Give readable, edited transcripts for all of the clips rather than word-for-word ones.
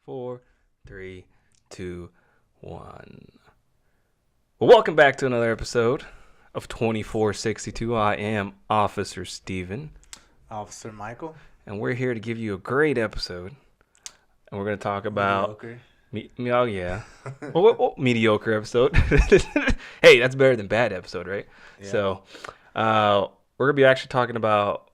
Four, three, two, one. Well, welcome back to another episode of 2462. I am Officer Steven, Officer Michael. and we're here to give you a great episode. And we're going to talk about. Mediocre. Oh, yeah. Mediocre episode. Hey, that's better than bad episode, right? Yeah. So, we're going to be actually talking about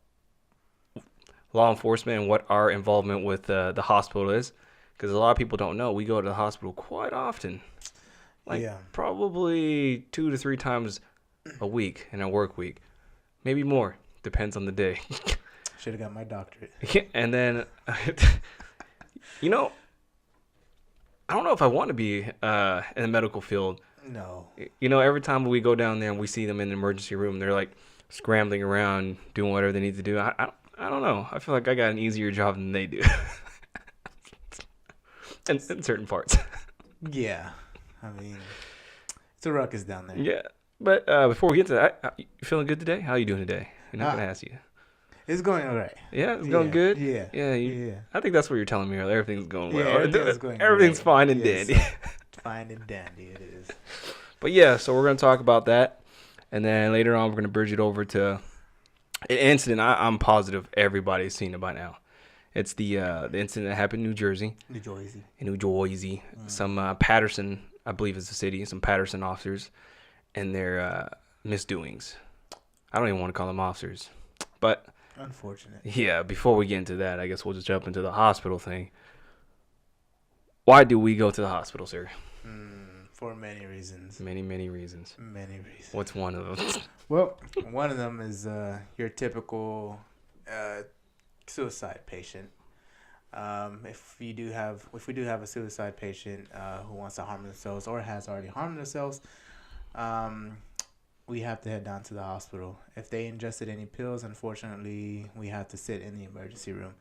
law enforcement and what our involvement with the hospital is. Because a lot of people don't know, we go to the hospital quite often. Probably 2 to 3 times a week in a work week. Maybe more. Depends on the day. Should have got my doctorate. And then, I don't know if I want to be in the medical field. No. Every time we go down there and we see them in the emergency room, they're like scrambling around, doing whatever they need to do. I don't know. I feel like I got an easier job than they do. in certain parts. Yeah. I mean, it's a ruckus down there. Yeah. But before we get to that, you feeling good today? How are you doing today? You're not going to ask you. It's going all right. Yeah, it's going good? Yeah. Yeah. I think that's what you're telling me earlier. Everything's going well. Everything's fine and dandy. Fine and dandy it is. But yeah, so we're going to talk about that. And then later on, we're going to bridge it over to an incident I'm positive everybody's seen it by now. It's the incident that happened in New Jersey. New Jersey. In New Jersey. Some Patterson, I believe is the city, some Patterson officers and their misdoings. I don't even want to call them officers. But unfortunate. Yeah, before we get into that, I guess we'll just jump into the hospital thing. Why do we go to the hospital, sir? For many reasons. Many reasons. Many reasons. What's one of them? Well, one of them is your typical suicide patient. If we do have a suicide patient who wants to harm themselves or has already harmed themselves, we have to head down to the hospital. If they ingested any pills, unfortunately, we have to sit in the emergency room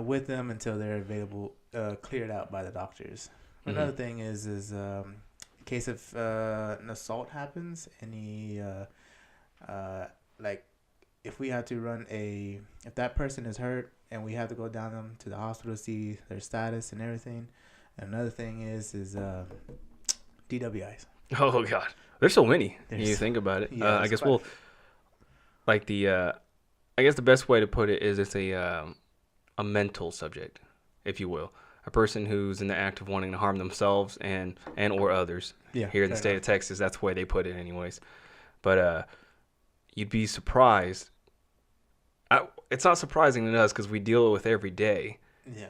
with them until they're available, cleared out by the doctors. Another thing is in case of an assault happens, if we have to if that person is hurt and we have to go down them to the hospital to see their status and everything. Another thing is DWIs. Oh God, there's so many. You think about it. Yeah, I guess I guess the best way to put it is it's a mental subject, if you will. A person who's in the act of wanting to harm themselves and or others. Yeah, here in the state of Texas, that's the way they put it anyways. But you'd be surprised. It's not surprising to us because we deal with it every day. Yeah.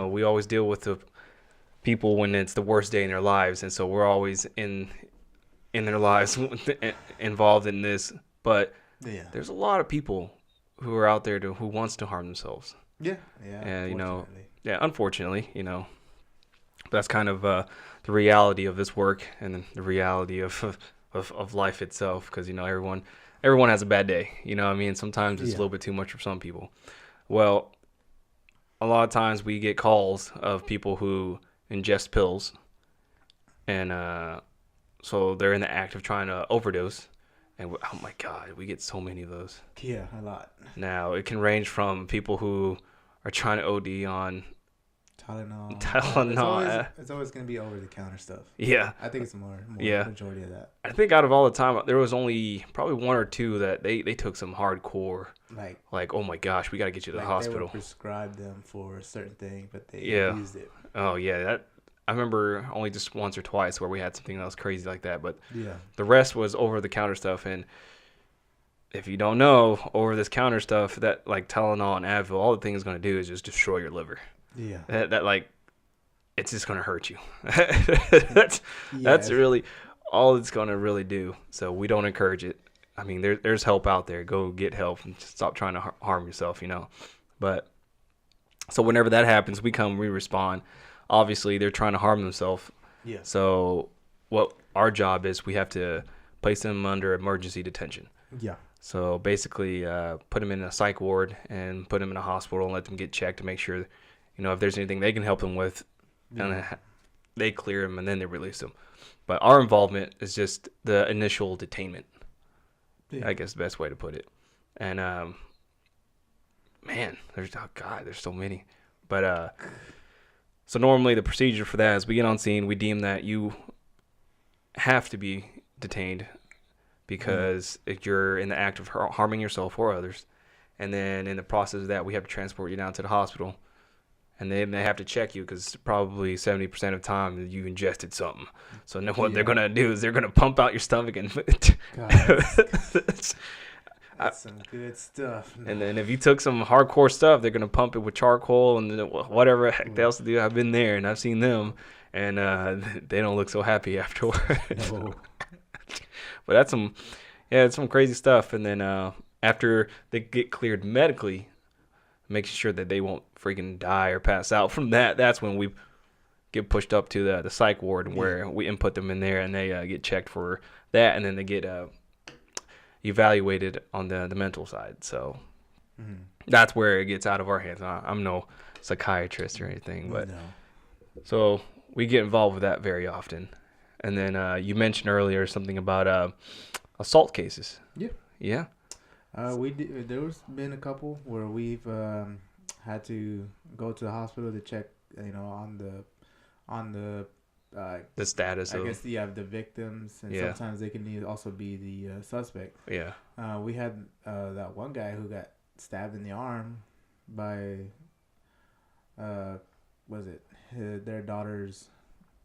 We always deal with the people when it's the worst day in their lives, and so we're always in their lives involved in this. But there's a lot of people who are out there who wants to harm themselves. Yeah. And unfortunately, that's kind of the reality of this work and the reality of life itself. Because everyone has a bad day. Sometimes it's a little bit too much for some people. Well, a lot of times we get calls of people who ingest pills, and so they're in the act of trying to overdose. And oh my God, we get so many of those. Yeah, a lot. Now it can range from people who are trying to OD on Tylenol. It's always going to be over-the-counter stuff. Yeah. I think it's more majority of that. I think out of all the time, there was only probably 1 or 2 that they took some hardcore. Like, oh my gosh, we got to get you to the hospital. They would prescribe them for a certain thing, but they abused it. Oh, yeah. I remember only just once or twice where we had something that was crazy like that. But yeah, the rest was over-the-counter stuff. And if you don't know, over-the-counter stuff, that like Tylenol and Advil, all the thing is going to do is just destroy your liver. Yeah. That it's just going to hurt you. That's really all it's going to really do. So we don't encourage it. I mean, there's help out there. Go get help and stop trying to harm yourself, But so whenever that happens, we respond. Obviously, they're trying to harm themselves. Yeah. So what our job is, we have to place them under emergency detention. Yeah. So basically, put them in a psych ward and put them in a hospital and let them get checked to make sure, if there's anything they can help them with, and they clear them and then they release them. But our involvement is just the initial detainment. Yeah. I guess the best way to put it. And man, there's so many. But So normally the procedure for that is we get on scene, we deem that you have to be detained because if you're in the act of harming yourself or others. And then in the process of that, we have to transport you down to the hospital. And then they have to check you because probably 70% of the time you ingested something. So now what they're going to do is they're going to pump out your stomach and That's some good stuff. And then if you took some hardcore stuff, they're going to pump it with charcoal and whatever heck else to do. I've been there and I've seen them, and they don't look so happy afterwards. No. But that's it's some crazy stuff. And then after they get cleared medically, making sure that they won't freaking die or pass out from that, that's when we get pushed up to the psych ward where we input them in there, and they get checked for that, and then they get evaluated on the mental side. So that's where it gets out of our hands. I'm no psychiatrist or anything, but so we get involved with that very often. And then you mentioned earlier something about assault cases. Yeah. There's been a couple where we've had to go to the hospital to check, on the status of, I guess, the victims, and sometimes they can also be the suspect. Yeah. We had that one guy who got stabbed in the arm by their daughter's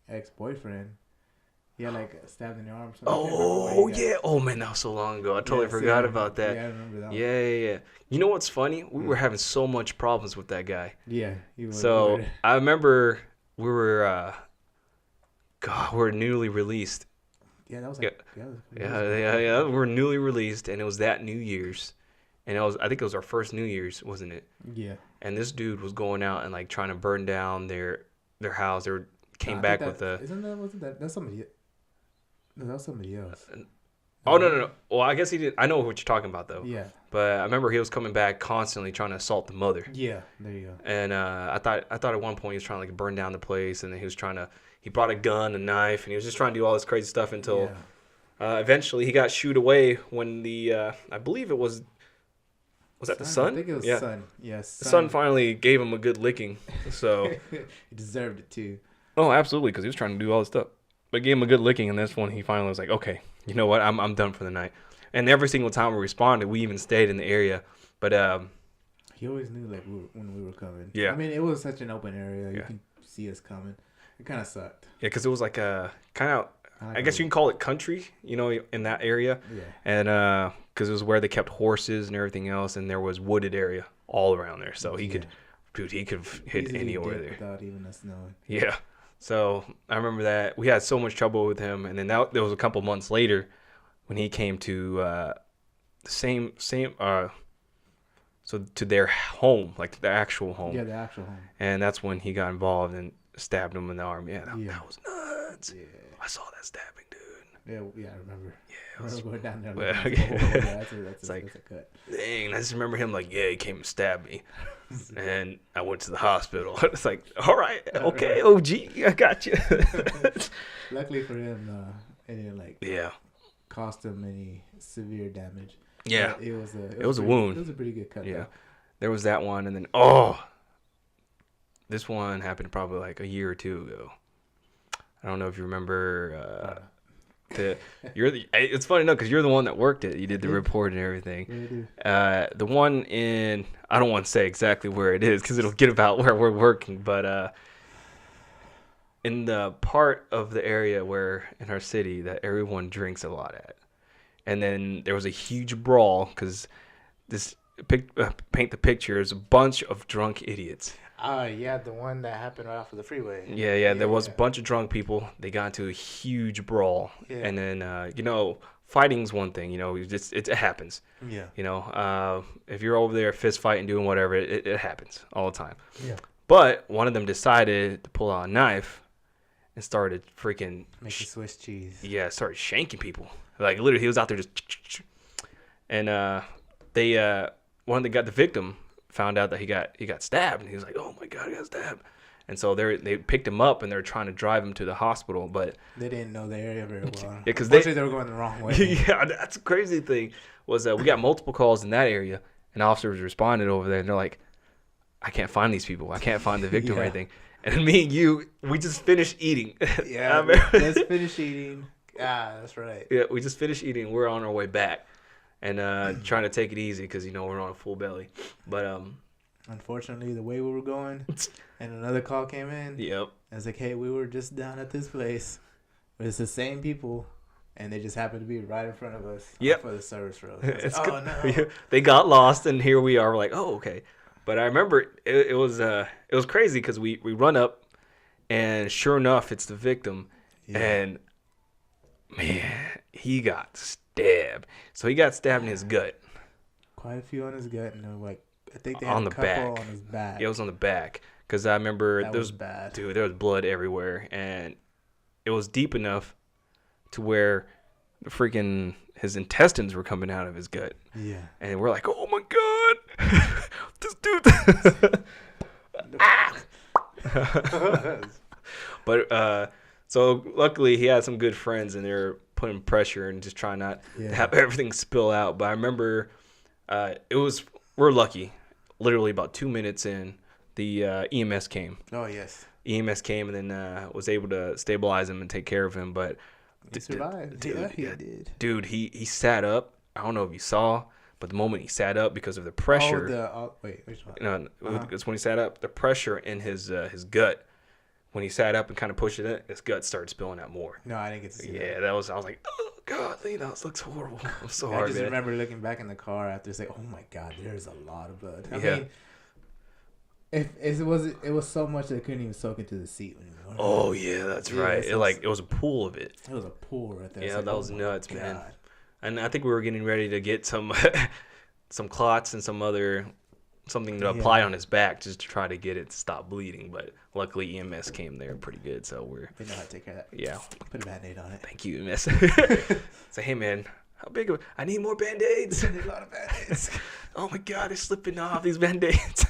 ex-boyfriend. He had stabbed in the arm. Oh yeah! Oh man, that was so long ago. I totally forgot about that. Yeah, I remember that. Yeah. You know what's funny? We were having so much problems with that guy. Yeah. So I remember we were newly released. Yeah, that was yeah. We were newly released, and it was that New Year's, and I think it was our first New Year's, wasn't it? Yeah. And this dude was going out and trying to burn down their house. Came back with the. That's somebody. No, that was somebody else. Oh no! Well, I guess he did. I know what you're talking about though. Yeah. But I remember he was coming back constantly trying to assault the mother. Yeah, there you go. And I thought at one point he was trying to burn down the place, and then he brought a gun, a knife, and he was just trying to do all this crazy stuff until eventually he got shooed away when I believe it was that the son? I think it was the son. Yes. The son finally gave him a good licking, so he deserved it too. Oh, absolutely, because he was trying to do all this stuff. But gave him a good licking, and this one he finally was like, okay, you know what, I'm done for the night. And every single time we responded, we even stayed in the area. But he always knew when we were coming. Yeah. I mean, it was such an open area. You can see us coming. It kind of sucked. Yeah, because it was like a kind of, I guess you can call it country, in that area. Yeah. And because it was where they kept horses and everything else, and there was wooded area all around there. So he could hit anywhere there. Without even us knowing. Yeah. So I remember that we had so much trouble with him, and then there was a couple months later when he came to the same so to their home, like the actual home. Yeah, the actual home. And that's when he got involved and stabbed him in the arm. Yeah, that was nuts. Yeah. I saw that stabbing, dude. Yeah, I remember. Yeah, I was going down there. That's a cut. Dang, I just remember him he came and stabbed me, and I went to the hospital. It's like, all right, okay, OG, I got you. Luckily for him, it didn't cost him any severe damage. Yeah, but it was a wound. It was a pretty good cut. Yeah, though. There was that one, and then this one happened probably a year or two ago. I don't know if you remember. It's funny enough because you're the one that worked it. You did the report and everything. Yeah, the one in, I don't want to say exactly where it is because it'll get about where we're working, but in the part of the area in our city that everyone drinks a lot at, and then there was a huge brawl because paint the picture is a bunch of drunk idiots. Yeah, the one that happened right off of the freeway. Yeah, there was a bunch of drunk people. They got into a huge brawl. Yeah. And then, fighting's one thing, it happens. Yeah. If you're over there fist fighting, doing whatever, it happens all the time. Yeah. But one of them decided to pull out a knife and started freaking... making Swiss cheese. Yeah, started shanking people. Literally, he was out there just... And the victim found out that he got stabbed, and he was like, "Oh my God, I got stabbed!" And so they picked him up, and they're trying to drive him to the hospital, but they didn't know the area very well. Yeah, because they were going the wrong way. Yeah, that's a crazy thing. Was we got multiple calls in that area, and officers responded over there, and they're like, "I can't find these people. I can't find the victim or anything." and me and you, we just finished eating. Yeah, we just finished eating. That's right. Yeah, we just finished eating. We're on our way back, and trying to take it easy because we're on a full belly. But unfortunately, the way we were going, and another call came in. Yep. I was like, hey, we were just down at this place. But it's the same people, and they just happened to be right in front of us. Yep. For the service road. Like, oh no! They got lost, and here we are. We're like, oh, okay. But I remember it was crazy because we run up, and sure enough, it's the victim, and man, he got stabbed. So he got stabbed in his gut. Quite a few on his gut, and like I think they had on a the couple back. on his back. Yeah, it was on the back because I remember that was bad. Dude, there was blood everywhere, and it was deep enough to where the freaking his intestines were coming out of his gut. Yeah. And we're like, oh my god, this dude. But so luckily he had some good friends, and they're putting pressure and just trying not to have everything spill out. But I remember we're lucky. Literally about 2 minutes in, the EMS came. Oh yes. EMS came and then was able to stabilize him and take care of him. But he survived. Dude, he did. Dude, he sat up. I don't know if you saw, but the moment he sat up because of the pressure. Wait, which one? No, it's when he sat up. The pressure in his gut. When he sat up and kind of pushed it in, his gut started spilling out more. No, I didn't get to see that. Yeah, I was like, oh god, this looks horrible. I'm so hard. I just remember looking back in the car after saying, oh my god, there's a lot of blood. I mean, it was so much that it couldn't even soak into the seat when you were Oh yeah, that's right. It was a pool of it. It was a pool right there. Yeah, that was nuts, man. And I think we were getting ready to get some some clots and something to apply on his back just to try to get it to stop bleeding. But luckily EMS came there pretty good, so they know how to take care of that. Yeah. Put a Band-Aid on it. Thank you, EMS. Say, hey man, how big of I need more Band-Aids. I need a lot of Band-Aids. Oh my god, they're slipping off these Band-Aids.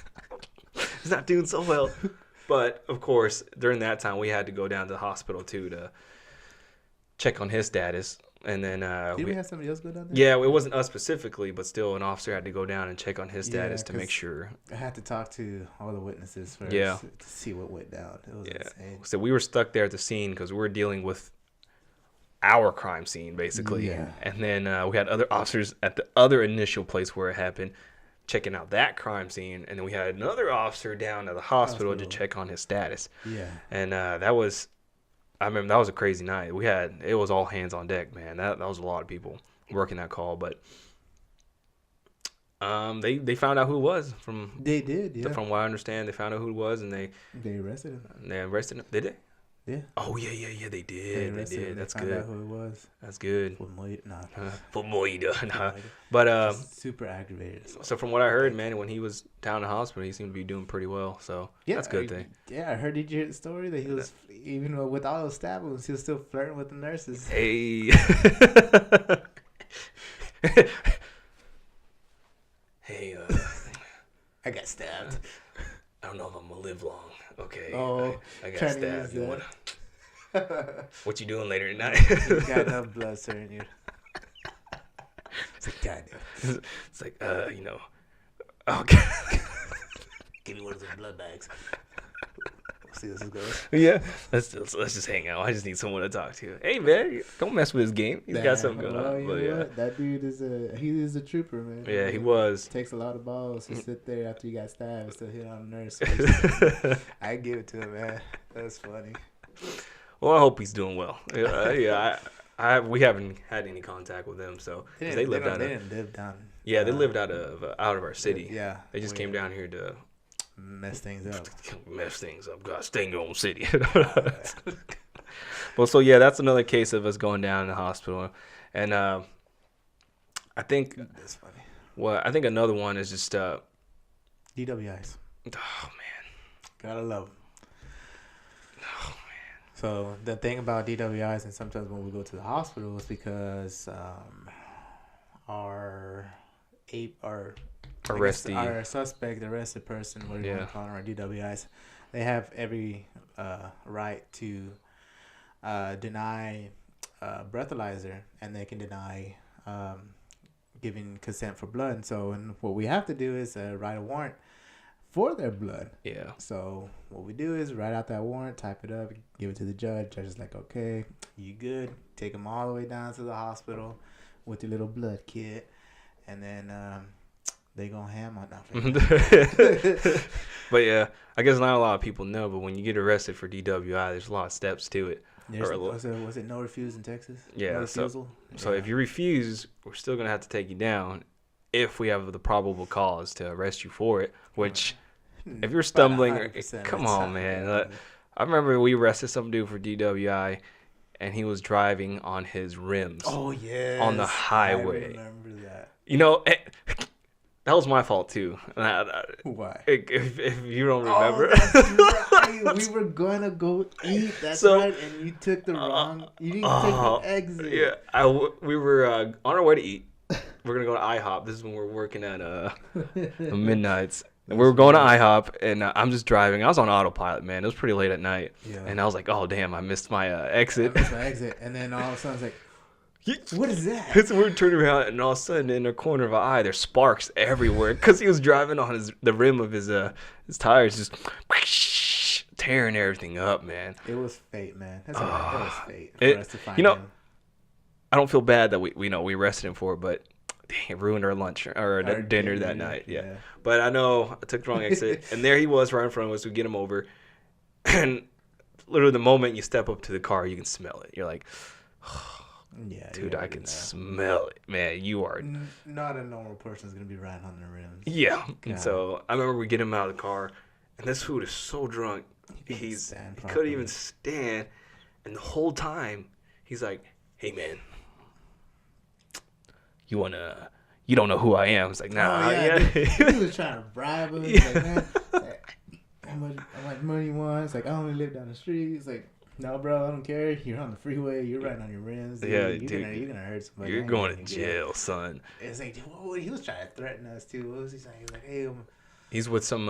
It's not doing so well. But of course, during that time we had to go down to the hospital too to check on his status. And then did we have somebody else go down there? Yeah, it wasn't us specifically, but still an officer had to go down and check on his status to make sure. I had to talk to all the witnesses first to see what went down. It was insane. So we were stuck there at the scene because we were dealing with our crime scene basically. Yeah. And then we had other officers at the other initial place where it happened checking out that crime scene, and then we had another officer down at the hospital to check on his status. Yeah. And I remember that was a crazy night. It was all hands on deck, man. That was a lot of people working that call, but they found out who it was from. They did, yeah. From what I understand, they found out who it was, and they arrested him. They arrested him. Did they? Yeah. Oh yeah, they did. They did. That's good. Found out who it was. That's good. Nah. But super aggravated. So from what I heard, man, when he was down in the hospital, he seemed to be doing pretty well. So that's a good thing. Yeah, I heard. Did you hear the story that he was even with all those stab wounds, he was still flirting with the nurses. Hey. Hey. I got stabbed. I don't know if I'm gonna live long. Okay. Oh, I got stabbed. What you doing later tonight? You got enough blood, sir, in you. It's like, goddamn. It's like, okay. Give me one of those blood bags. We'll see this goes. Yeah, let's just hang out. I just need someone to talk to. Hey man, don't mess with his game. He's got something going on. But yeah, that dude is a trooper, man. Yeah, he was. It takes a lot of balls to sit there after you got stabbed and still hit on a nurse. I give it to him, man. That's funny. Well, I hope he's doing well. We haven't had any contact with them, so they didn't live down. Yeah, they lived out of our city. Yeah, they just came down here to mess things up. God, stay in your own city. Well, so yeah, that's another case of us going down in the hospital, and I think that's funny. Well, I think another one is just DWIs. Oh man, gotta love them. Oh man. So the thing about DWIs, and sometimes when we go to the hospital, is because our arrested person, what do you want to call them, our DWIs, they have every right to deny breathalyzer, and they can deny giving consent for blood. And so, what we have to do is write a warrant for their blood. Yeah. So what we do is write out that warrant, type it up, give it to the judge. Judge is like, okay, you good. Take them all the way down to the hospital with your little blood kit. And then they go ham on that. But yeah, I guess not a lot of people know, but when you get arrested for DWI, there's a lot of steps to it. Was it no refuse in Texas? Yeah. No refusal? So if you refuse, we're still going to have to take you down if we have the probable cause to arrest you for it, which if you're stumbling, come on, man. I remember we arrested some dude for DWI, and he was driving on his rims. Oh, yeah. On the highway. I remember that. You know, that was my fault, too. Why? If you don't remember. Oh, that's right. We were going to go eat. That's right. And you took the wrong. You didn't take the exit. Yeah. We were on our way to eat. We're going to go to IHOP. This is when we're working at Midnights. And we were going to IHOP, and I'm just driving. I was on autopilot, man. It was pretty late at night. Yeah. And I was like, oh, damn, I missed my exit. And then all of a sudden, it's like, what is that? So we're turning around, and all of a sudden, in the corner of our eye, there's sparks everywhere because he was driving on the rim of his tires, just tearing everything up, man. It was fate, man. That's all right. That was fate for us to find him. I don't feel bad that we arrested him for it, but dang, it ruined our lunch or our dinner that night. Yeah. But I know I took the wrong exit, and there he was right in front of us. We get him over, and literally the moment you step up to the car, you can smell it. You're like, yeah, dude, I can smell it, man. You are not a normal person's gonna be riding on the rims. Yeah. God. And so I remember we get him out of the car, and this food is so drunk, he couldn't even stand, and the whole time he's like, "Hey, man, you don't know who I am." It's like, nah. Oh, yeah. He was trying to bribe us. Yeah. Like, man, how much money you want? It's like, I only live down the street. He's like, no, bro, I don't care. You're on the freeway. You're riding on your rims. Dude. Yeah, you're gonna hurt somebody. You're going to jail, son. It's like, he was trying to threaten us too. What was he saying? He was like, hey, he's with some.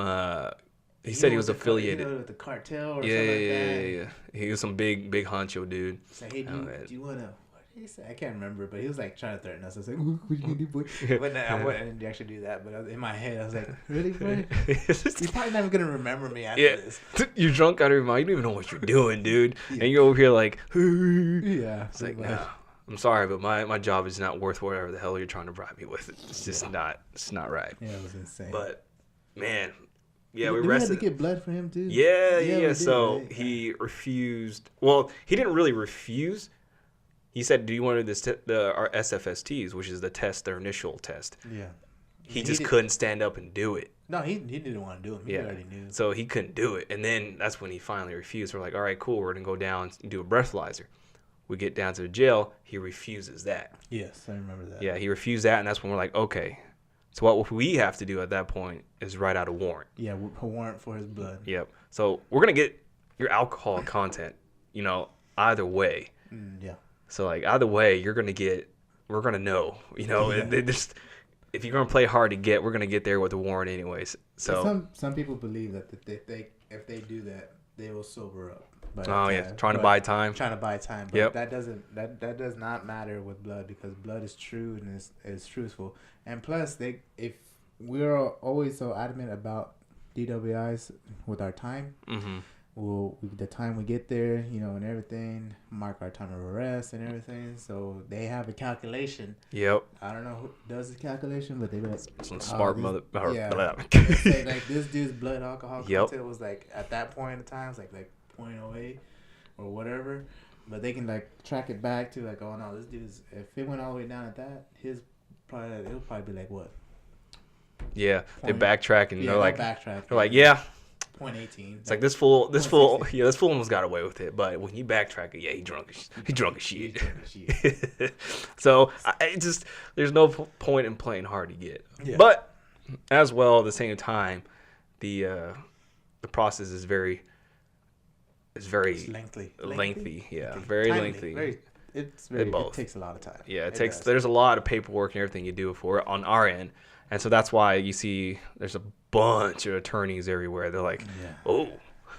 He said he was affiliated with the cartel or something like that. Yeah. He was some big honcho dude. He's like, hey, do you wanna? He said, I can't remember, but he was like trying to threaten us. I was like, what you gonna do, boy? But I didn't actually do that. But in my head, I was like, really, boy? You're probably never gonna remember me after this. You're drunk out of your mind. You don't even know what you're doing, dude. And you're over here like, yeah. It's like, no, I'm sorry, but my job is not worth whatever the hell you're trying to bribe me with. It's just not. It's not right. Yeah, it was insane. But man. Yeah, we arrested. We had to get blood for him too. Yeah. So he refused. Well, he didn't really refuse. He said, "Do you want to do our SFSTs, which is the test, their initial test?" Yeah. He just couldn't stand up and do it. No, he didn't want to do them. He already knew. So he couldn't do it, and then that's when he finally refused. We're like, "All right, cool. We're gonna go down and do a breathalyzer." We get down to the jail. He refuses that. Yes, I remember that. Yeah, he refused that, and that's when we're like, "Okay." So what we have to do at that point is write out a warrant. Yeah, a warrant for his blood. Yep. So we're gonna get your alcohol content. Either way. Yeah. So like either way, we're gonna know. If you're gonna play hard to get, we're gonna get there with the warrant anyways. So some people believe that if they do that, they will sober up. But, trying to buy time. But that does not matter with blood because blood is true and is truthful. And plus, if we're always so adamant about DWIs with our time, the time we get there, and everything, mark our time of arrest and everything. So they have a calculation. Yep. I don't know who does the calculation, but they like some smart mother. Say, like this dude's blood alcohol content was like at that point in time, it's like 0.08 or whatever. But they can like track it back to like, oh no, this dude's if it went all the way down at that, it'll probably be like what? Yeah, they backtrack and they're like, backtrack. They're like, yeah. 0.18. It's like this fool almost got away with it, but when you backtrack it, he drunk as shit. So there's no point in playing hard to get. Yeah. But as well, at the same time, the process is very lengthy. Yeah, very lengthy. It takes a lot of time. Yeah, there's a lot of paperwork and everything you do for on our end. And so that's why you see there's a bunch of attorneys everywhere. They're like, oh,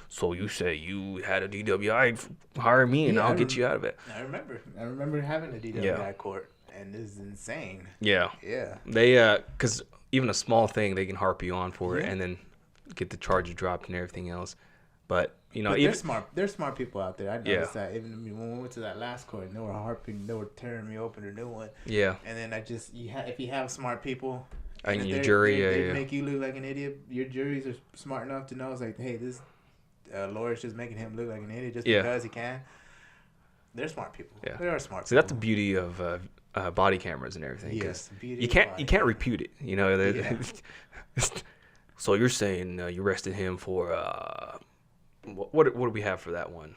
so you say you had a DWI, hire me and I'll get you out of it. I remember having a DWI court, and this is insane. Yeah. Yeah. They, because even a small thing, they can harp you on for it. And then get the charges dropped and everything else. But But even There's smart people out there. I noticed that even when we went to that last court, and they were tearing me open a new one. yeah, And then if you have smart people, and if your jury, they make you look like an idiot. Your juries are smart enough to know it's like, hey, this lawyer's just making him look like an idiot just because he can. They're smart people. Yeah, they are smart. So people. that's the beauty of body cameras and everything. Yes, you can't repute it. Yeah. So you're saying you arrested him for what do we have for that one?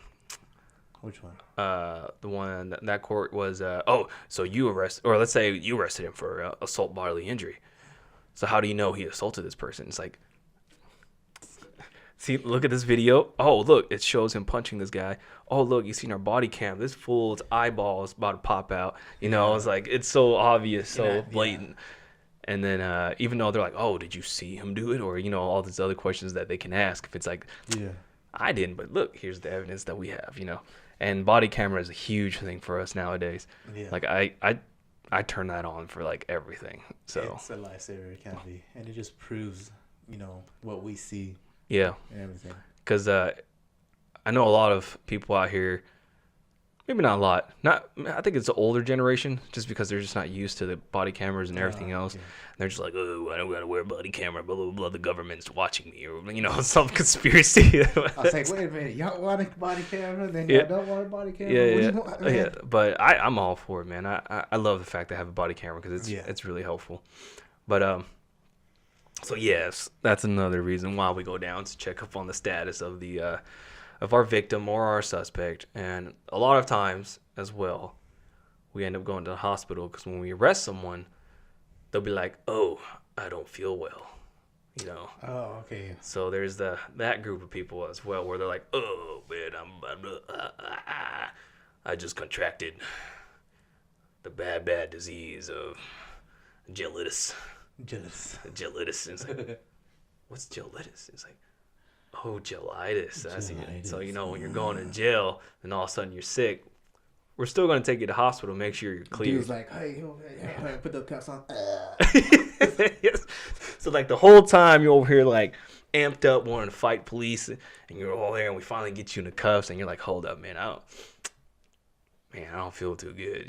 Which one? The one that court was so let's say you arrested him for assault bodily injury. So how do you know he assaulted this person? It's like, see, look at this video. Oh, look, it shows him punching this guy. Oh, look, you seen our body cam. This fool's eyeballs about to pop out. It's like, it's so obvious, so blatant. And then even though they're like, oh, did you see him do it? Or, all these other questions that they can ask. If it's like, I didn't, but look, here's the evidence that we have, And body camera is a huge thing for us nowadays. Yeah. Like, I turn that on for, like, everything. So it's a lifesaver. It can be. And it just proves, what we see. Yeah. And everything. Because I know a lot of people out here, maybe not a lot. I think it's the older generation, just because they're just not used to the body cameras and everything else. Yeah. They're just like, oh, I don't gotta wear a body camera, blah blah blah. The government's watching me, or some conspiracy. I was like, wait a minute, y'all want a body camera? Then y'all don't want a body camera? Yeah. But I'm all for it, man. I love the fact that I have a body camera because it's really helpful. But so yes, that's another reason why we go down to check up on the status of the of our victim or our suspect. And a lot of times as well, we end up going to the hospital because when we arrest someone, they'll be like, oh, I don't feel well, Oh, okay. So there's that group of people as well where they're like, oh, man, I just contracted the bad disease of gelitis. Gelitis. And it's like, what's gelitis? It's like, oh, gelitis. So, when you're going to jail and all of a sudden you're sick, we're still going to take you to the hospital, make sure you're clear. Dude's like, hey, put the cuffs on. Yes. So, like, the whole time you're over here, like, amped up, wanting to fight police, and you're all there, and we finally get you in the cuffs, and you're like, hold up, man, I don't feel too good,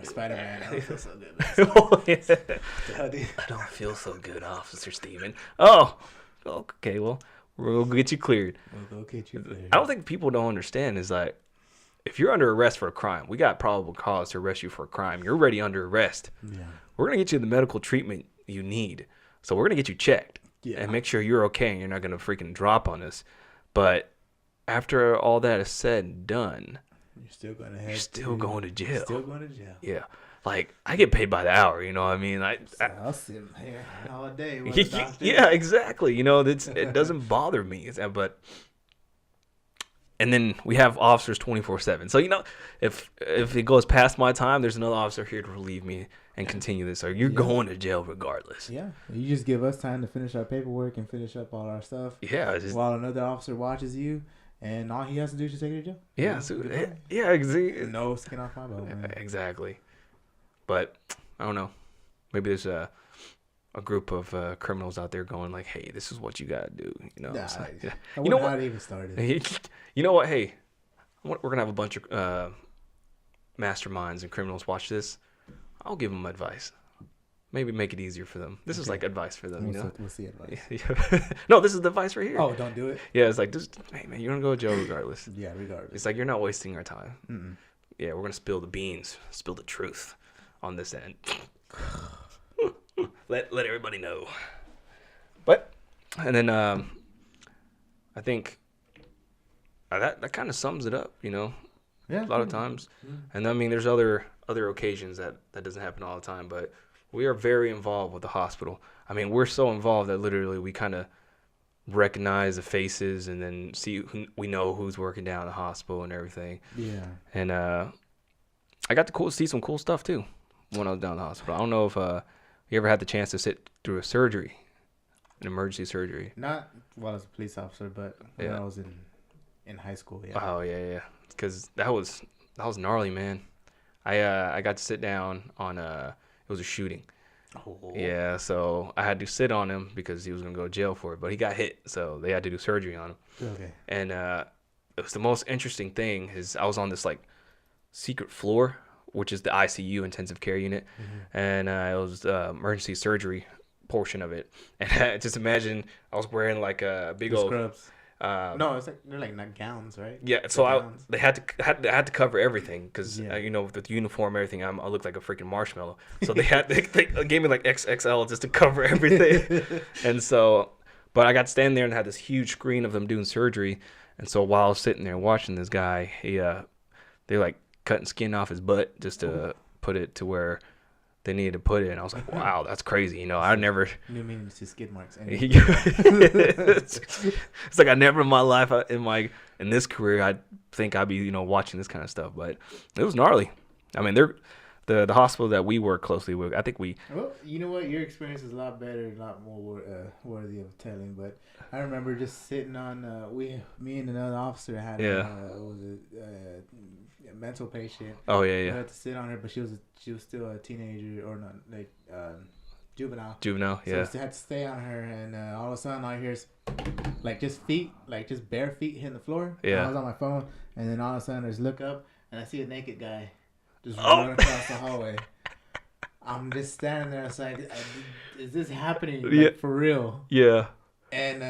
Spider-Man, I don't feel so good. I don't feel so good, Officer Steven. Oh, okay, well, we'll get you cleared. We'll go get you cleared. I don't think people don't understand is like, if you're under arrest for a crime, we got probable cause to arrest you for a crime. You're already under arrest. Yeah. We're going to get you the medical treatment you need. So we're going to get you checked and make sure you're okay and you're not going to freaking drop on us. But after all that is said and done, you're still going to jail. Still going to jail. Yeah. Like, I get paid by the hour, you know what I mean? I'll sit here all day with a doctor. Yeah, exactly. It doesn't bother me. And then we have officers 24/7. So, if it goes past my time, there's another officer here to relieve me and continue this. So you're going to jail regardless. Yeah. You just give us time to finish our paperwork and finish up all our stuff. Yeah. While another officer watches you, and all he has to do is just take you to jail. Yeah. Exactly. No skin off my bone, man. Exactly. But I don't know. Maybe there's a group of criminals out there going like, "Hey, this is what you gotta do." I wonder how it even started. You know what? Hey, we're gonna have a bunch of masterminds and criminals watch this. I'll give them advice. Maybe make it easier for them. This is like advice for them. What's the advice? No, this is the advice right here. Oh, don't do it. Yeah, it's like, hey man, you're gonna go to jail regardless. Yeah, regardless. It's like you're not wasting our time. Mm-mm. Yeah, we're gonna spill the beans, spill the truth on this end. let everybody know. But and then I think that kind of sums it up, Yeah. A lot of times. Mm-hmm. And I mean there's other occasions that doesn't happen all the time, but we are very involved with the hospital. I mean, we're so involved that literally we kind of recognize the faces and then we know who's working down the hospital and everything. Yeah. And I got to see some cool stuff too when I was down the hospital. I don't know if you ever had the chance to sit through a surgery, an emergency surgery. Not while I was a police officer, but when I was in high school. Yeah. Oh yeah. Because that was gnarly, man. I got to sit down on it was a shooting, Oh. Yeah, so I had to sit on him because he was gonna go to jail for it, but he got hit, so they had to do surgery on him. Okay. And it was the most interesting thing is I was on this like secret floor, which is the ICU, intensive care unit, and it was the emergency surgery portion of it. And just imagine I was wearing like a big The old scrubs. uh, No, it's like they're like not gowns, right? yeah. The So gowns. they had to cover everything because Yeah. you know with the uniform, everything. I looked like a freaking marshmallow. So they gave me like XXL just to cover everything. And so, but I got to stand there and had this huge screen of them doing surgery. And so while I was sitting there watching this guy, they like cutting skin off his butt just to put it to where they needed to put it. And I was like, wow, that's crazy. You know, I never. New meanings to skid marks. Anyway. It's like I never in my life in this career I'd think I'd be watching this kind of stuff, but it was gnarly. I mean, the hospital that we work closely with. I think we. Well, you know what? Your experience is a lot better, a lot more worthy of telling. But I remember just sitting on. Me and another officer had a mental patient. Oh yeah, We yeah. had to sit on her, but she was still a teenager or not like juvenile. Juvenile, So yeah. we had to stay on her, and all of a sudden I hear like just feet, like just bare feet hitting the floor. Yeah. And I was on my phone, and then all of a sudden I just look up and I see a naked guy just Oh. running across the hallway. I'm just standing there. It's like, is this happening? Like, Yeah. for real? Yeah, And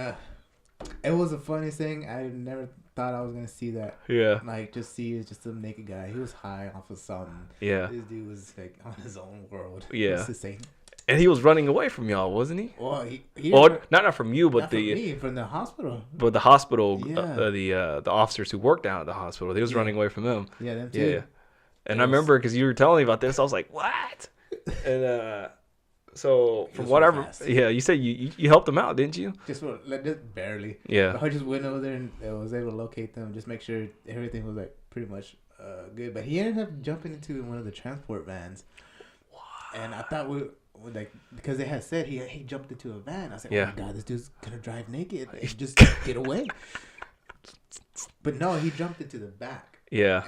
it was the funniest thing. I never thought I was gonna see that. yeah, Like just some naked guy. He was high off of something. yeah. This dude was like on his own world. Yeah. It's insane. And he was running away from y'all, wasn't he? Well, he Well, not from you, but not from me, from the hospital. the hospital, Yeah. the officers who worked down at the hospital. He was Yeah. running away from them. Yeah, them too. Yeah, yeah. And I Yes. remember because you were telling me about this, I was like, what? And so He from was what I real fast. yeah, you said you helped him out, didn't you? Just barely. Yeah. I just went over there and was able to locate them, just make sure everything was like pretty much good. But he ended up jumping into one of the transport vans. Wow. And I thought we like because they had said he jumped into a van. I was like, Yeah. oh my god, this dude's gonna drive naked and just get away. But no, he jumped into the back. Yeah.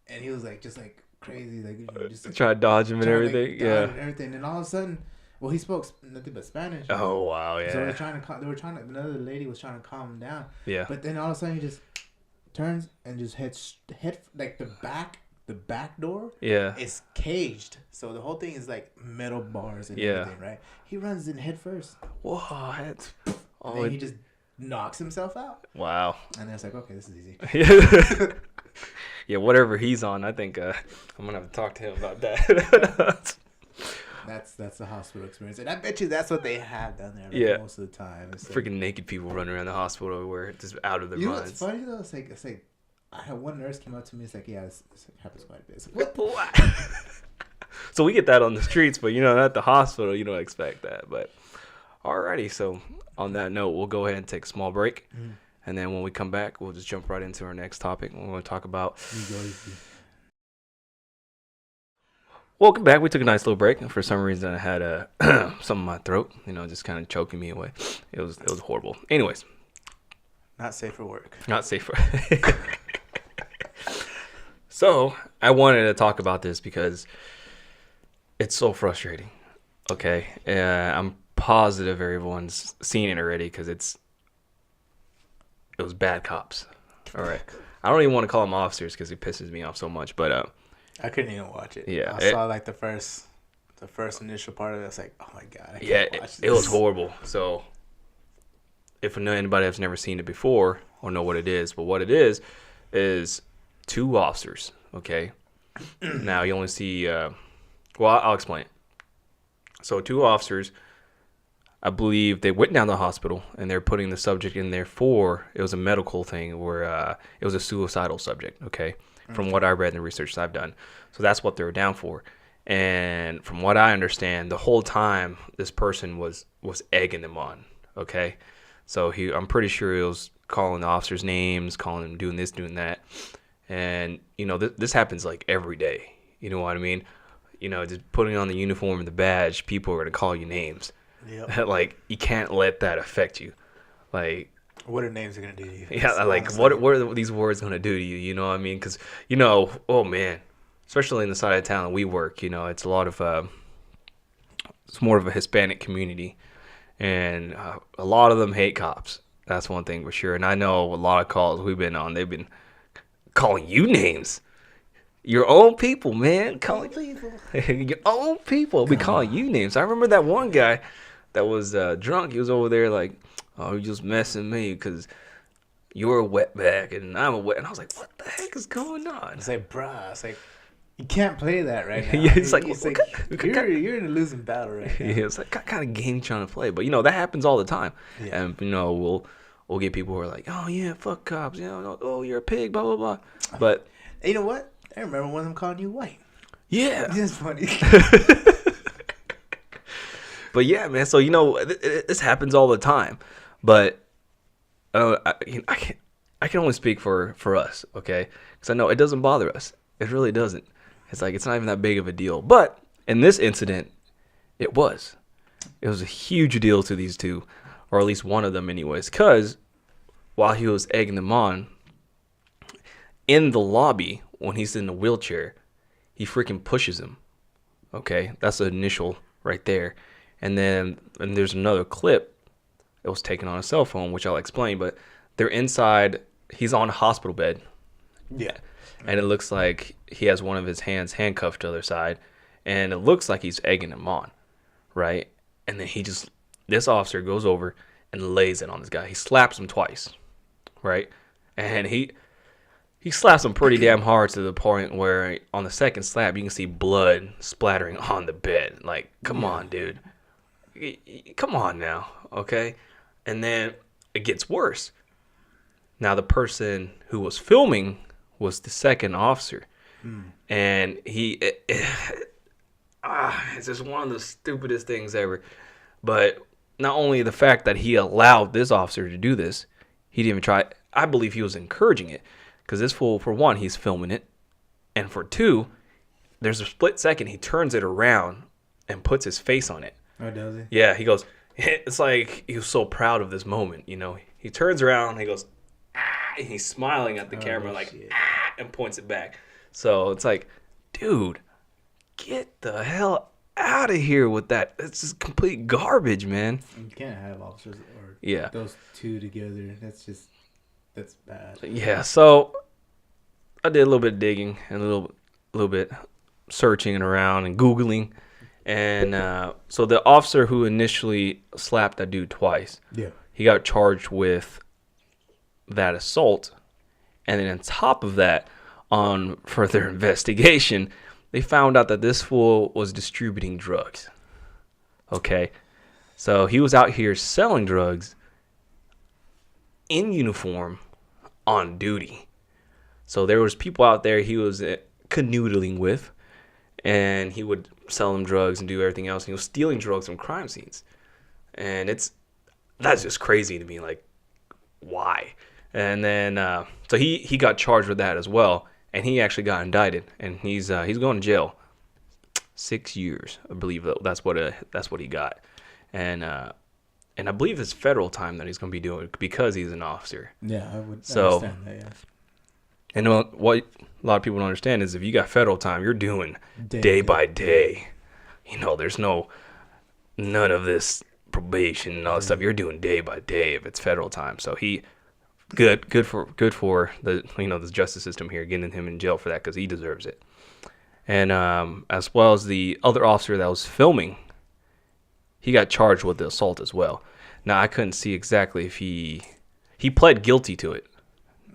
And he was like just like crazy, like just like, Try to dodge him and trying to, like, everything. dodge Yeah. and everything. And all of a sudden, well, he spoke nothing but Spanish. Oh wow, So yeah. another lady was trying to calm him down. Yeah. But then all of a sudden he just turns and just head like the back door Yeah. is caged. So the whole thing is like metal bars and Yeah. everything, right? He runs in head first. Whoa, that's And oh, then he just knocks himself out. wow. And then it's like, okay, this is easy. Yeah. Yeah, whatever he's on, I think I'm gonna have to talk to him about that. That's the hospital experience. And I bet you that's what they have down there Yeah. most of the time. It's like, Freaking naked people running around the hospital where it's just out of their you know what's minds. funny though? It's like I had one nurse came up to me. It's like, yeah, this happens quite a bit. It's like, What? So we get that on the streets, but at the hospital, you don't expect that. But alrighty, so on that note, we'll go ahead and take a small break. And then when we come back, we'll just jump right into our next topic. We're going to talk about... Welcome back. We took a nice little break. And for some reason, I had something in my throat, just kind of choking me away. It was horrible. Anyways. Not safe for work. Not safe for... So, I wanted to talk about this because it's so frustrating. Okay? I'm positive everyone's seen it already because it was bad cops. All right. I don't even want to call them officers because it pisses me off so much, but I couldn't even watch it. Yeah, I saw like the first initial part of it. I was like, oh my god, I can't watch it was this. horrible. So if anybody has never seen it before or know what it is, but what it is two officers. Okay. Now you only see. Well, I'll explain it. So two officers. I believe they went down to the hospital and they're putting the subject in there it was a medical thing where it was a suicidal subject, okay? From what I read in the research that I've done. So that's what they were down for. And from what I understand, the whole time this person was egging them on, okay? So I'm pretty sure he was calling the officers names, calling them doing this, doing that. And, this happens like every day. You know what I mean? Just putting on the uniform and the badge, people are going to call you names. Yep. Like, you can't let that affect you. Like, What are names gonna do to you? yeah, like Honestly. what are these words gonna do to you? You know what I mean? Because oh man, especially in the side of town that we work, it's a lot of it's more of a Hispanic community, and a lot of them hate cops. That's one thing for sure. And I know a lot of calls we've been on, they've been calling you names. Your own people, man. Calling people. Your own people be calling you names. I remember that one guy that was drunk. He was over there like, oh, you're just messing me because you're a wetback and I'm a wet. And I was like, what the heck is going on? It's like, bruh, it's like, you can't play that right now. Yeah, it's like, you're in a losing battle right now. Yeah, it's like what kind of game you trying to play? But, that happens all the time. Yeah. And, we'll get people who are like, oh, yeah, fuck cops. Oh, you're a pig, blah, blah, blah. But you know what? I remember one of them calling you white. Yeah. It's funny. But yeah, man. So this happens all the time. But I can only speak for us, okay? Because I know it doesn't bother us. It really doesn't. It's like it's not even that big of a deal. But in this incident, it was. It was a huge deal to these two, or at least one of them, anyways. Because while he was egging them on in the lobby, when he's in the wheelchair, he freaking pushes him. Okay, that's the initial right there. And there's another clip that was taken on a cell phone, which I'll explain. But they're inside. He's on a hospital bed. Yeah. And it looks like he has one of his hands handcuffed to the other side. And it looks like he's egging him on, right? And then this officer goes over and lays it on this guy. He slaps him twice, right? And he slaps him pretty damn hard to the point where on the second slap, you can see blood splattering on the bed. Like, come on, dude. Come on now, okay? And then it gets worse. Now, the person who was filming was the second officer. And it's just one of the stupidest things ever. But not only the fact that he allowed this officer to do this, he didn't even try. I believe he was encouraging it. Because this fool, for one, he's filming it. And for two, there's a split second, he turns it around and puts his face on it. Oh, does he? Yeah, he goes, it's like he was so proud of this moment, He turns around and he goes, ah, and he's smiling at the camera like, shit. Ah, and points it back. So it's like, dude, get the hell out of here with that. It's just complete garbage, man. You can't have officers or Yeah. those two together. That's bad. Yeah, so I did a little bit of digging and a little bit searching around and Googling. And so the officer who initially slapped that dude twice, he got charged with that assault. And then on top of that, on further investigation, they found out that this fool was distributing drugs. Okay, so he was out here selling drugs in uniform on duty. So there was people out there he was canoodling with, and he would sell them drugs and do everything else. And he was stealing drugs from crime scenes. And that's just crazy to me. Like, why? And then so he got charged with that as well, and he actually got indicted, and he's going to jail 6 years, I believe. That's what he got. And I believe it's federal time that he's going to be doing because he's an officer. Yeah, I would understand that, yeah. And what a lot of people don't understand is if you got federal time, you're doing day by day. There's none of this probation and all that stuff. You're doing day by day if it's federal time. So good for the the justice system here, getting him in jail for that because he deserves it. And as well as the other officer that was filming, he got charged with the assault as well. Now I couldn't see exactly if he pled guilty to it.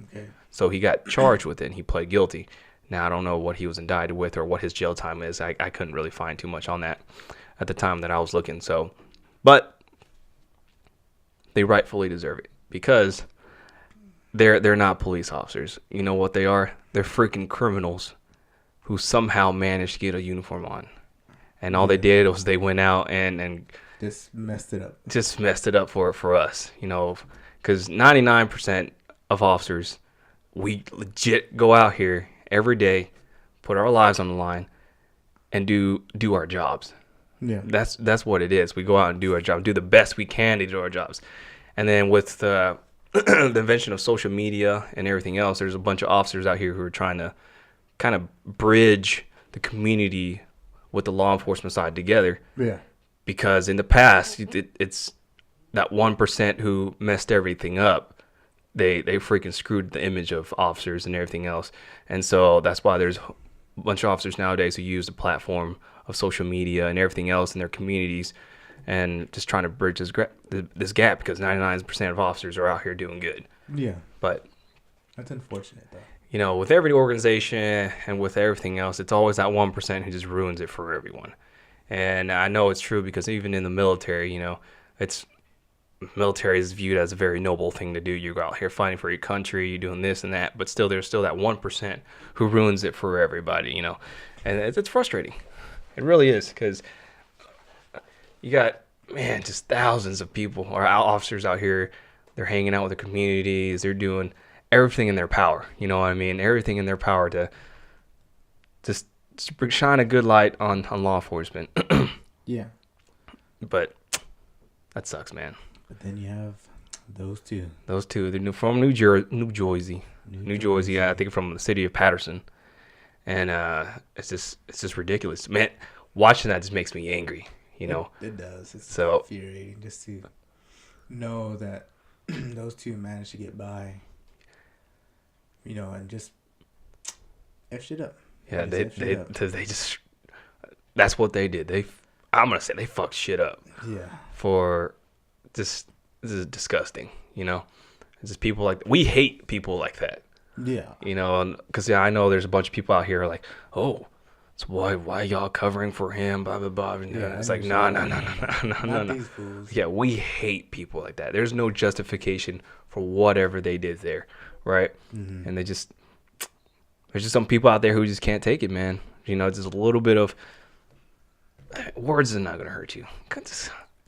Okay. So he got charged with it and he pled guilty. Now I don't know what he was indicted with or what his jail time is. I couldn't really find too much on that at the time that I was looking. So, but they rightfully deserve it because they're not police officers. You know what they are? They're freaking criminals who somehow managed to get a uniform on. And all they did was they went out and just messed it up. Just messed it up for us, because 99% of officers, we legit go out here every day, put our lives on the line, and do our jobs. Yeah, that's what it is. We go out and do our job, do the best we can to do our jobs. And then with the invention of social media and everything else, there's a bunch of officers out here who are trying to kind of bridge the community with the law enforcement side together. Yeah. because in the past it's that 1% who messed everything up. They freaking screwed the image of officers and everything else, and so that's why there's a bunch of officers nowadays who use the platform of social media and everything else in their communities, and just trying to bridge this gap, because 99% of officers are out here doing good. Yeah, but that's unfortunate though. You know, with every organization and with everything else, it's always that 1% who just ruins it for everyone. And I know it's true, because even in the military, you know, military is viewed as a very noble thing to do. You're out here fighting for your country, you're doing this and that, but still there's still that 1% who ruins it for everybody, you know. And it's frustrating. It really is, because you got, man, just thousands of people or officers out here. They're hanging out with the communities. They're doing everything in their power. You know what I mean? Everything in their power to just shine a good light on law enforcement. Yeah. But that sucks, man. But then you have those two. They're from New Jersey. New Jersey. Yeah, I think from the city of Patterson. And it's just ridiculous, man. Watching that just makes me angry. You know, it does. It's so infuriating just to know that those two managed to get by. You know, and just F shit up. Yeah, they just, that's what they did. I'm gonna say they fucked shit up. Yeah. For this is disgusting. You know, it's just people like, we hate people like that. Yeah. You know, because I know there's a bunch of people out here like, oh, so why y'all covering for him? Blah blah blah. And yeah, it's like, no. These fools. Yeah, we hate people like that. There's no justification for whatever they did there, right? Mm-hmm. And there's just some people out there who just can't take it, man. You know, just a little bit of words is not gonna hurt you.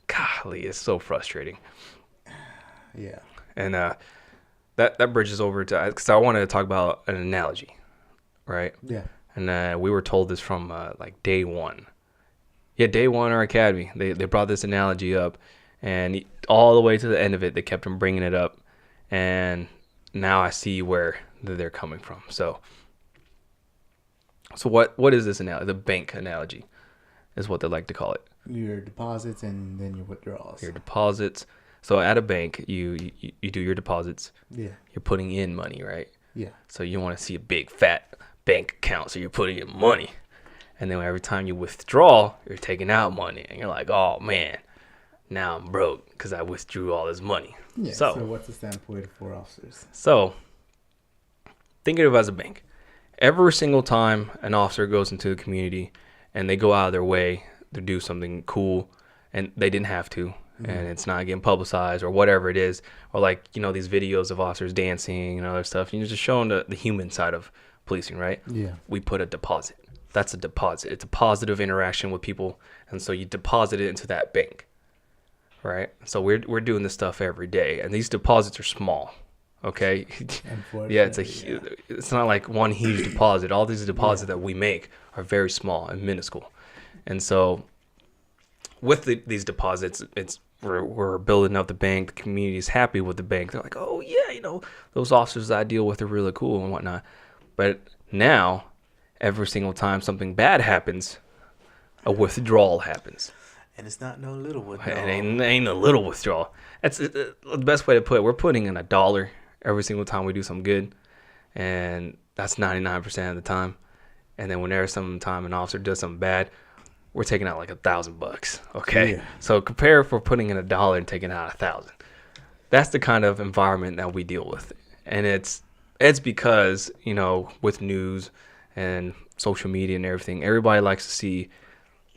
Golly, it's so frustrating. Yeah. And that bridges over to, because I wanted to talk about an analogy, right? Yeah. And we were told this from like day one. Yeah, day one, our academy. They brought this analogy up, and all the way to the end of it, they kept on bringing it up. And now I see where they're coming from. So what is this analogy? The bank analogy is what they like to call it. Your deposits and then your withdrawals. Your deposits. So at a bank, you do your deposits. Yeah. You're putting in money, right? Yeah. So you want to see a big fat bank account, so you're putting in money, and then every time you withdraw, you're taking out money, and you're like, oh man, now I'm broke because I withdrew all this money. Yeah. So what's the standpoint for officers? So think of it as a bank. Every single time an officer goes into the community and they go out of their way to do something cool, and they didn't have to, and it's not getting publicized or whatever it is, or like, you know, these videos of officers dancing and other stuff, you're just showing the human side of policing, right? Yeah. We put a deposit. That's a deposit. It's a positive interaction with people, and so you deposit it into that bank, right? So we're doing this stuff every day, and these deposits are small, okay? Yeah, it's not like one huge deposit. All these deposits that we make are very small and minuscule, and so with these deposits, we're building up the bank. The community is happy with the bank. They're like, oh yeah, you know, those officers I deal with are really cool and whatnot. But now, every single time something bad happens, a withdrawal happens. And it's not no little withdrawal. It ain't a little withdrawal. That's the best way to put it. We're putting in $1 every single time we do something good, and that's 99% of the time. And then whenever sometime an officer does something bad, we're taking out like $1,000. Okay, yeah. So compare if we're putting in $1 and taking out 1,000. That's the kind of environment that we deal with, and it's because, you know, with news and social media and everything, everybody likes to see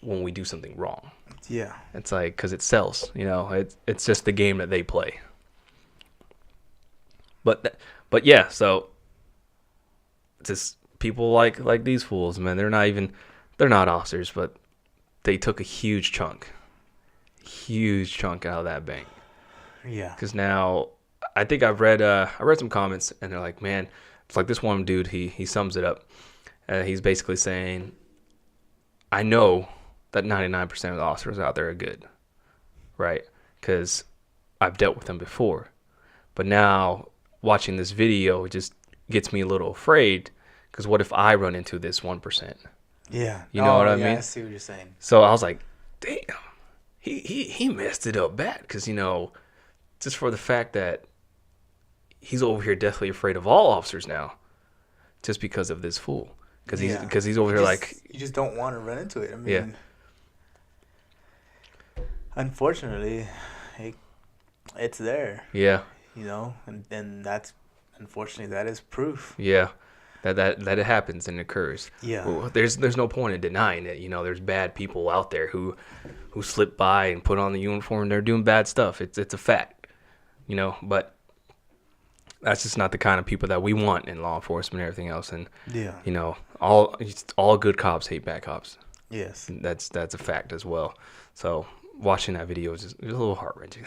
when we do something wrong. Yeah, it's like, because it sells. You know, it's just the game that they play. But yeah, so just people like these fools, man. They're not officers, but they took a huge chunk out of that bank. Yeah. Because now, I think I read some comments, and they're like, man, it's like this one dude, he sums it up. He's basically saying, I know that 99% of the officers out there are good, right? Because I've dealt with them before. But now, watching this video, it just gets me a little afraid, because what if I run into this 1%? Yeah. You know what I mean? I see what you're saying. So I was like, damn, he messed it up bad because, just for the fact that he's over here deathly afraid of all officers now, just because of this fool. Because he's over here like you just don't want to run into it. I mean, yeah. Unfortunately, it's there. Yeah. And that's unfortunately that is proof. Yeah. That it happens and occurs. Yeah. Well, there's no point in denying it. There's bad people out there who slip by and put on the uniform and they're doing bad stuff. It's a fact. But that's just not the kind of people that we want in law enforcement and everything else. And all good cops hate bad cops. Yes. That's a fact as well. So watching that video was just a little heart-wrenching.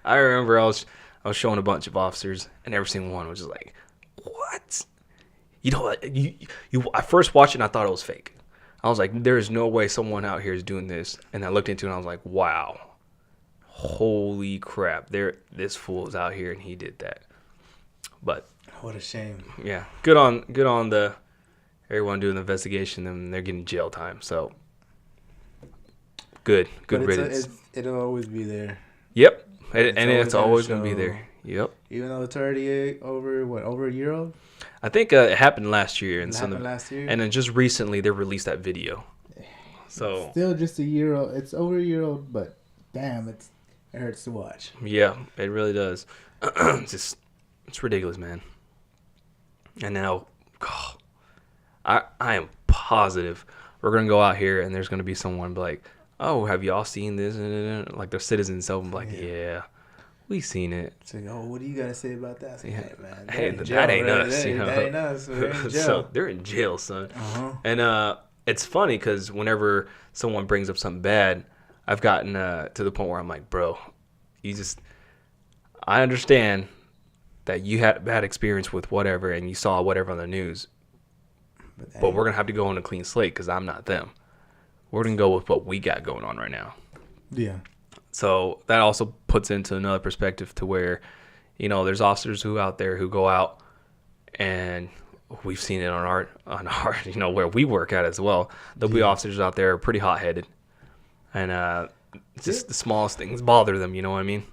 I remember I was showing a bunch of officers and every single one was just like, what? I first watched it and I thought it was fake. I was like, there is no way someone out here is doing this. And I looked into it and I was like, wow, holy crap, this fool is out here and he did that. But what a shame. Yeah, good on everyone doing the investigation and they're getting jail time. So good riddance. It'll always be there. Yep, it's always gonna be there. Yep. Even though it's already over a year old. I think it happened last year, and then just recently they released that video. So still just a year old. It's over a year old, but damn, it hurts to watch. Yeah, it really does. It's ridiculous, man. And now, I am positive we're gonna go out here and there's gonna be someone like, oh, have y'all seen this? Like the citizens self, I'm like, yeah, we seen it. It's like, oh, what do you gotta say about that? Like, hey, man, that ain't us. That ain't us. They're in jail. So they're in jail, son. Uh-huh. And it's funny because whenever someone brings up something bad, I've gotten to the point where I'm like, bro, I understand that you had a bad experience with whatever and you saw whatever on the news, but we're gonna have to go on a clean slate because I'm not them. We're gonna go with what we got going on right now. Yeah. So that also puts into another perspective to where, there's officers out there who go out, and we've seen it on our where we work at as well. There'll be officers out there pretty hot-headed, and just the smallest things bother them. You know what I mean?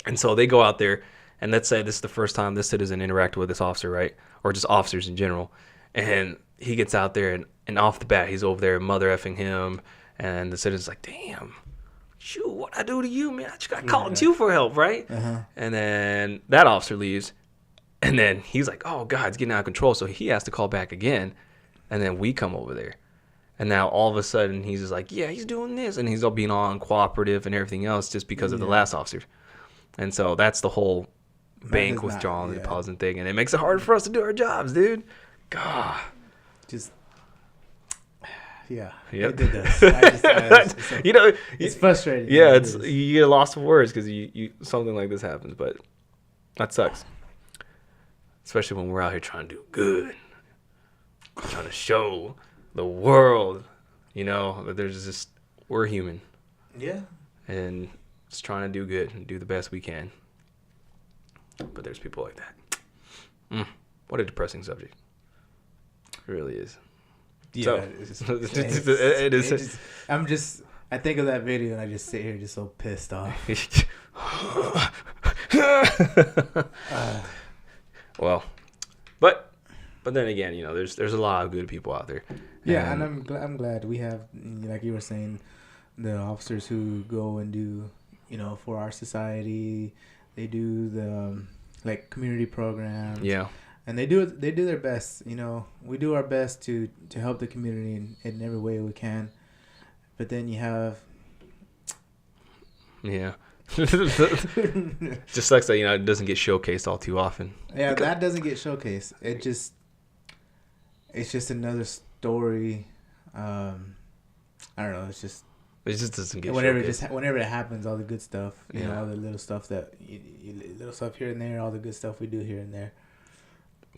And so they go out there, and let's say this is the first time this citizen interacted with this officer, right? Or just officers in general, and he gets out there and off the bat he's over there mother effing him, and the citizen's like, damn. Shoot, what I do to you, man? I just got called you for help, right? Uh-huh. And then that officer leaves, and then he's like, oh, God, it's getting out of control. So he has to call back again, and then we come over there. And now all of a sudden he's just like, yeah, he's doing this, and he's all being all uncooperative and everything else just because of the last officer. And so that's the whole bank withdrawal deposit thing, and it makes it hard for us to do our jobs, dude. God. Just... Yeah, yep. It does. It's frustrating. Yeah, you get lost of words because you something like this happens, but that sucks. Especially when we're out here trying to do good, trying to show the world, that there's just we're human. Yeah. And just trying to do good and do the best we can. But there's people like that. What a depressing subject. It really is. Yeah, so, it is. I think of that video and I just sit here just so pissed off. Well, but then again, there's a lot of good people out there. Yeah, and I'm glad we have, like you were saying, the officers who go and do, for our society. They do the community programs. Yeah. And they do their best. We do our best to help the community in every way we can. But then you have... Yeah. Just sucks that, it doesn't get showcased all too often. Yeah, that doesn't get showcased. It's just another story. I don't know. It just doesn't get showcased. Whenever it happens, all the good stuff, all the little stuff little stuff here and there, all the good stuff we do here and there.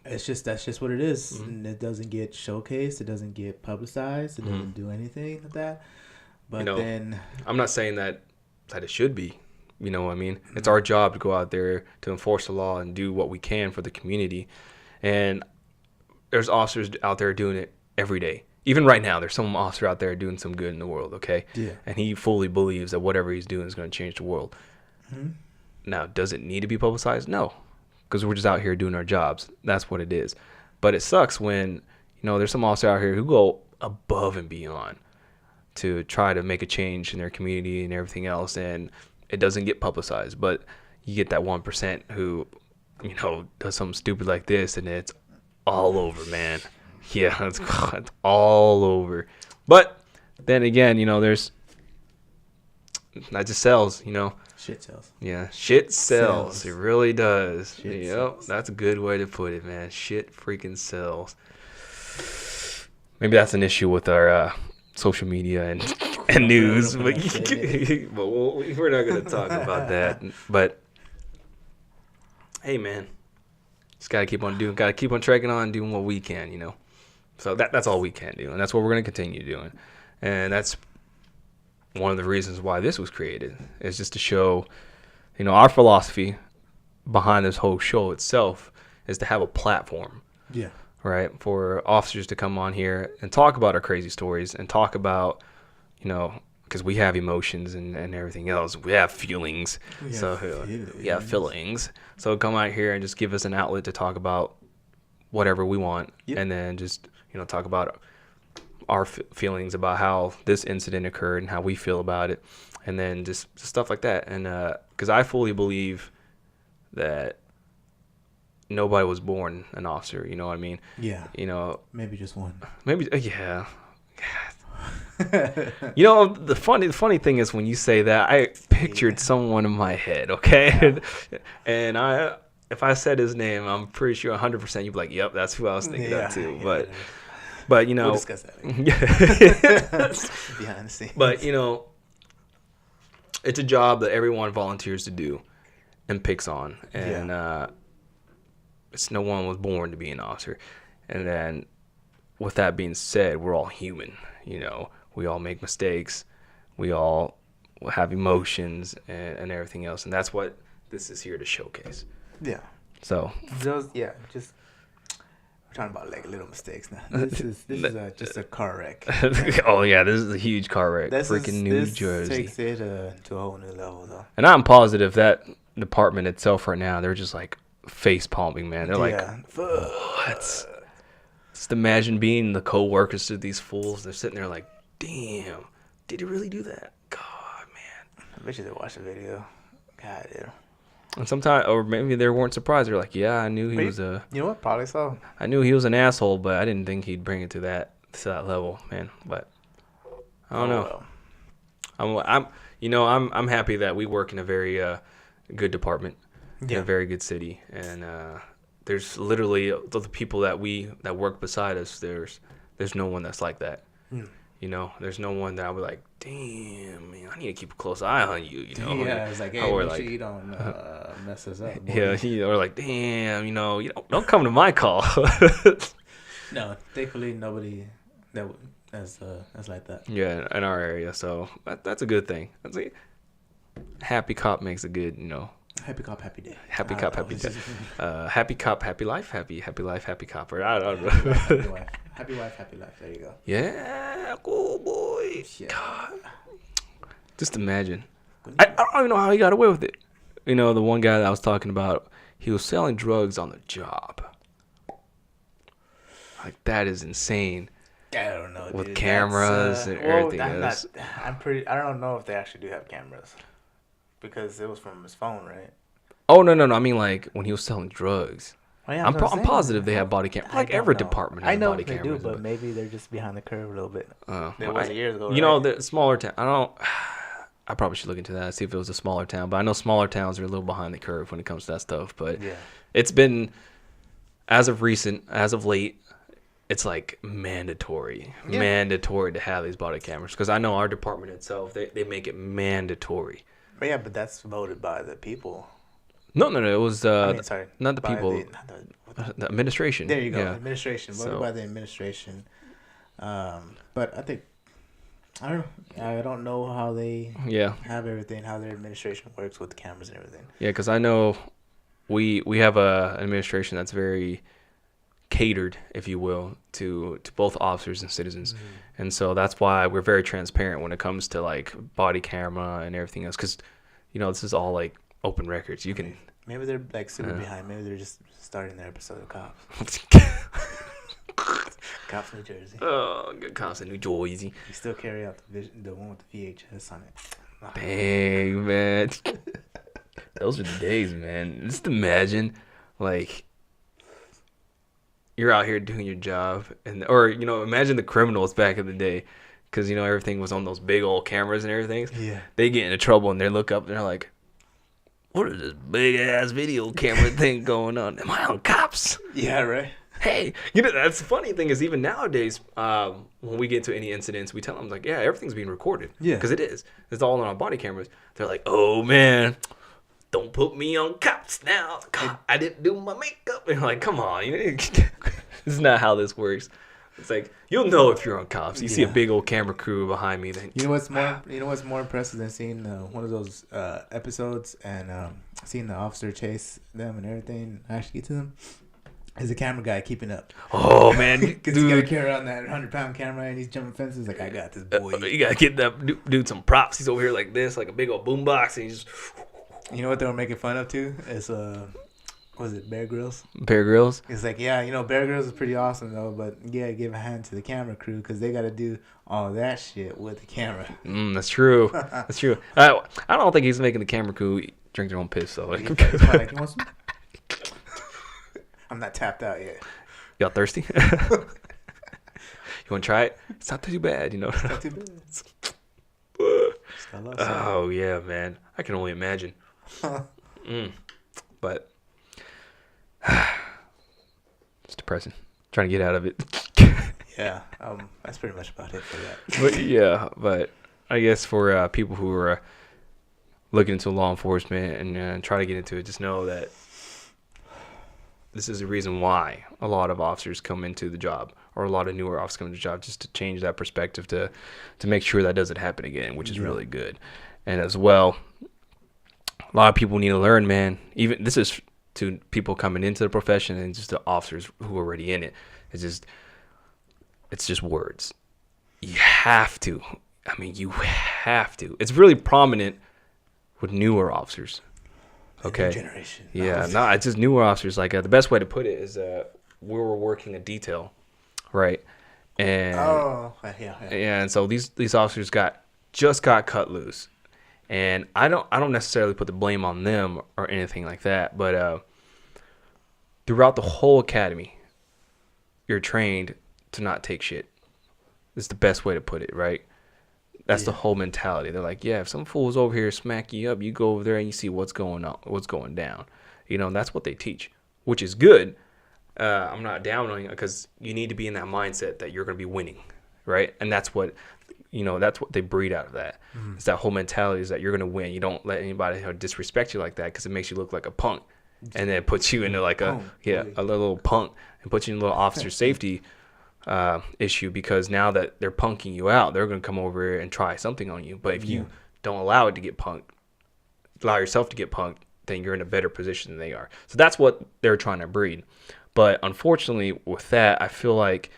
That's just what it is. Mm-hmm. And it doesn't get showcased. It doesn't get publicized. It doesn't do anything like that. But then... I'm not saying that it should be. You know what I mean? It's our job to go out there to enforce the law and do what we can for the community. And there's officers out there doing it every day. even right now, there's some officer out there doing some good in the world, okay? Yeah. And he fully believes that whatever he's doing is going to change the world. Mm-hmm. Now, does it need to be publicized? No, because we're just out here doing our jobs. That's what it is. But it sucks when, there's some officers out here who go above and beyond to try to make a change in their community and everything else, and it doesn't get publicized. But you get that 1% who, does something stupid like this, and it's all over, man. Yeah, it's all over. But then again, that just sells, Shit sells. Yeah, shit sells. Sells. It really does. Shit Yep, sells. that's a good way to put it, man. Shit freaking sells. Maybe that's an issue with our social media and news, but we're not going to talk about that. But hey, man, just got to keep on doing, got to keep on trekking on, doing what we can, So that's all we can do, and that's what we're going to continue doing. And that's one of the reasons why this was created, is just to show, our philosophy behind this whole show itself is to have a platform. Yeah. Right, for officers to come on here and talk about our crazy stories and talk about, because we have emotions and everything else. We have feelings. Feelings. So come out here and just give us an outlet to talk about whatever we want. Yep. And then just, talk about our feelings about how this incident occurred and how we feel about it. And then just stuff like that. And because I fully believe that nobody was born an officer, you know what I mean? Yeah. Maybe just one. Maybe, yeah. The funny thing is when you say that, I pictured someone in my head, okay? And if I said his name, I'm pretty sure 100% you'd be like, yep, that's who I was thinking of too. But we'll discuss that behind the scenes. But, it's a job that everyone volunteers to do and picks on. And, it's no one was born to be an officer. And then with that being said, we're all human, we all make mistakes, we all have emotions and everything else, and that's what this is here to showcase. Yeah. So we're talking about like little mistakes now. This is just a car wreck. Oh yeah, this is a huge car wreck. New Jersey takes it to a whole new level though. And I'm positive that department itself right now, they're just like face palming, man. They're like, what? Just imagine being the co-workers to these fools. They're sitting there like, damn, did he really do that? God, man. I bet you they watched the video. God, yeah. And sometimes, or maybe they weren't surprised. They're like, yeah, I knew he was a. You know what? Probably so. I knew he was an asshole, but I didn't think he'd bring it to that level, man. But I don't know. Well. I'm happy that we work in a very good department. In a very good city, and there's literally the people that work beside us. There's no one that's like that. There's no one that I would like. Damn, man, I need to keep a close eye on you. Yeah, it's like, hey, make sure you don't mess us up. Boy. Yeah, or like, damn, don't come to my call. No, thankfully nobody that's like that. Yeah, in our area, so that's a good thing. That's a happy cop makes a good, Happy cop, happy day. Happy cop, happy day. Happy cop, happy life. Happy life, happy cop. Or I don't know. Happy wife, happy life. There you go. Yeah, cool boy. Yeah. God. Just imagine. I don't even know how he got away with it. The one guy that I was talking about, he was selling drugs on the job. Like, that is insane. I don't know. With cameras and everything else. I don't know if they actually do have cameras. Because it was from his phone, right? Oh, no. I mean, like, when he was selling drugs. Oh, yeah, I'm positive they have body cameras. Like, every department has body cameras. I know they do, but maybe they're just behind the curve a little bit. It was years ago, the smaller town. I probably should look into that, see if it was a smaller town. But I know smaller towns are a little behind the curve when it comes to that stuff. But it's been, as of late, it's like mandatory to have these body cameras. Because I know our department itself, they make it mandatory. Yeah, but that's voted by the people. No. It was sorry, not the people. The administration. There you go. Yeah. Administration voted by the administration. But I don't know how they have everything, how their administration works with the cameras and everything. Yeah, because I know we have an administration that's very catered, if you will, to both officers and citizens. And so that's why we're very transparent when it comes to like body camera and everything else, because this is all like open records. You can Maybe they're like super behind. Maybe they're just starting their episode of Cops. Cops New Jersey. Oh, good Cops in New Jersey. You still carry out the one with the VHS on it. Dang, man. Those are the days, man. Just imagine, like, you're out here doing your job, or imagine the criminals back in the day, because everything was on those big old cameras and everything. Yeah. They get into trouble and they look up and they're like, "What is this big ass video camera thing going on? Am I on Cops?" Yeah, right. Hey, that's the funny thing is even nowadays, when we get to any incidents, we tell them like, yeah, everything's being recorded. Yeah. Because it is. It's all on our body cameras. They're like, oh man, don't put me on Cops now. God, I didn't do my makeup. And you're like, come on, this is not how this works. It's like you'll know if you're on Cops. You see a big old camera crew behind me. Then you know what's more impressive than seeing one of those episodes and seeing the officer chase them and everything actually get to them. Is the camera guy keeping up? Oh man, because he's gotta carry on that 100-pound camera and he's jumping fences. Like, I got this, boy. You gotta get that dude some props. He's over here like this, like a big old boombox, and he's just. You know what they were making fun of too? Is was it Bear Grylls? Bear Grylls. It's like, yeah, Bear Grylls is pretty awesome though, but yeah, give a hand to the camera crew because they gotta do all that shit with the camera. That's true. That's true. I don't think he's making the camera crew drink their own piss though. Like, like, you want some? I'm not tapped out yet. Y'all thirsty? You want to try it? It's not too bad, It's not too bad. Oh yeah, man. I can only imagine. But it's depressing. Trying to get out of it. Yeah, that's pretty much about it for that. But yeah, but I guess for people who are looking into law enforcement and try to get into it, just know that this is the reason why a lot of officers come into the job, or a lot of newer officers come into the job, just to change that perspective to make sure that doesn't happen again, which is really good. And as well, a lot of people need to learn, man. Even this is to people coming into the profession and just the officers who are already in it. It's just words. You have to. I mean, you have to. It's really prominent with newer officers. Okay. Generation. Yeah, no, it's just newer officers. Like the best way to put it is we were working a detail, right? And yeah, and so these officers just got cut loose, and I don't necessarily put the blame on them or anything like that, but throughout the whole academy, you're trained to not take shit. It's the best way to put it, right? That's the whole mentality. They're like, yeah, if some fool's over here smack you up, you go over there and you see what's going on, what's going down. And that's what they teach, which is good. I'm not down on it because you need to be in that mindset that you're going to be winning, right? And that's what, that's what they breed out of that. It's that whole mentality is that you're going to win. You don't let anybody disrespect you like that because it makes you look like a punk, and then it puts you into like a little punk and puts you in a little officer safety issue, because now that they're punking you out, they're going to come over here and try something on you. But if you don't allow it to get punked, allow yourself to get punked, then you're in a better position than they are. So that's what they're trying to breed. But unfortunately with that, I feel like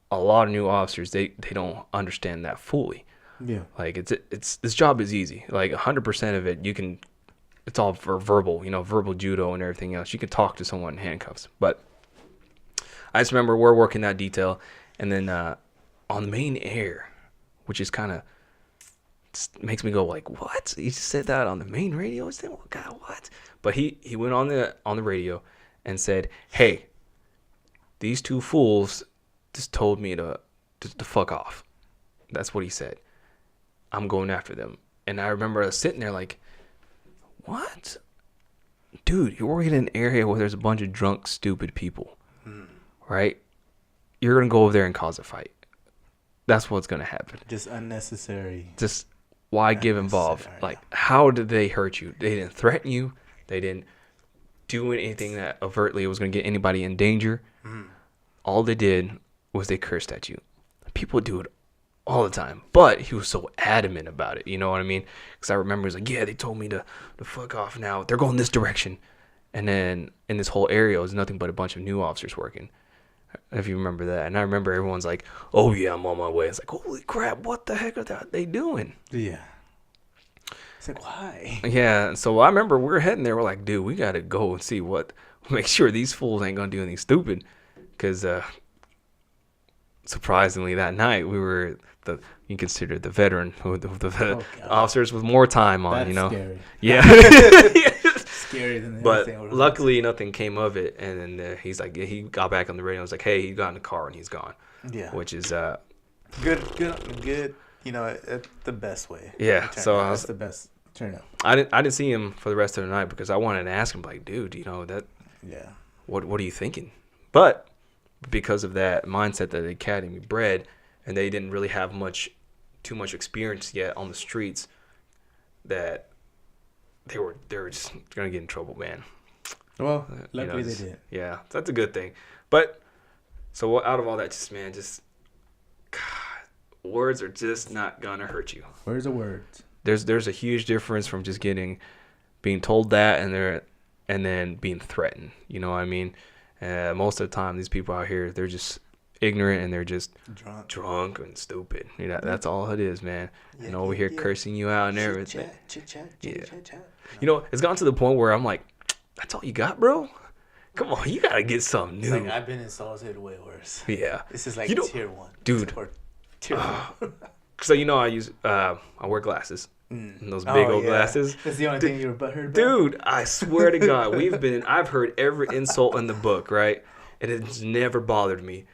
a lot of new officers, they don't understand that fully. Yeah. Like it's this job is easy. Like 100% of it, it's all for verbal, verbal judo and everything else. You can talk to someone in handcuffs. But I just remember we're working that detail, and then on the main air, which is kind of makes me go like, what? He just said that on the main radio? It's oh God, what? But he went on the radio and said, hey, these two fools just told me to fuck off. That's what he said. I'm going after them. And I remember sitting there like, what? Dude, you're working in an area where there's a bunch of drunk, stupid people. Right? You're going to go over there and cause a fight. That's what's going to happen. Just unnecessary. Just why get involved? Like, how did they hurt you? They didn't threaten you. They didn't do anything that overtly was going to get anybody in danger. All they did was they cursed at you. People do it all the time. But he was so adamant about it. You know what I mean? Because I remember he was like, yeah, they told me to fuck off now. They're going this direction. And then in this whole area, it was nothing but a bunch of new officers working. if you remember that. And I remember everyone's like, "Oh yeah, I'm on my way." It's like, holy crap, what the heck are they doing? Yeah. It's like, why? Yeah. So I remember we were heading there. We're like, dude, we gotta go and see make sure these fools ain't gonna do anything stupid, because surprisingly that night we were you consider the veteran the officers with more time on. That's scary. Yeah. Scary than but anything. luckily nothing came of it, and then he's like, he got back on the radio and was like, hey, he got in the car and he's gone. Yeah. Which is good. The best way. Yeah. So that's the best turnout. I didn't see him for the rest of the night because I wanted to ask him, like, dude, that. Yeah. What are you thinking? But because of that mindset that the academy bred, and they didn't really have too much experience yet on the streets, that they were just gonna get in trouble, man. Well, luckily they did. Yeah, that's a good thing. But so out of all that, God, words are just not gonna hurt you. Words are words. There's a huge difference from just being told that and then being threatened. You know what I mean? Most of the time, these people out here, they're just ignorant and they're just drunk and stupid. That's all it is, man. Yeah, and over here cursing you out and everything. Chit-chat. It's gotten to the point where I'm like, that's all you got, bro? Come on, you gotta get something new. Like, I've been insulted way worse. Yeah. This is like tier 1. Dude. Tier 1. So I wear glasses. And those big old glasses. That's the only thing you were butthurt about? Dude, I swear to God, I've heard every insult in the book, right? And it's never bothered me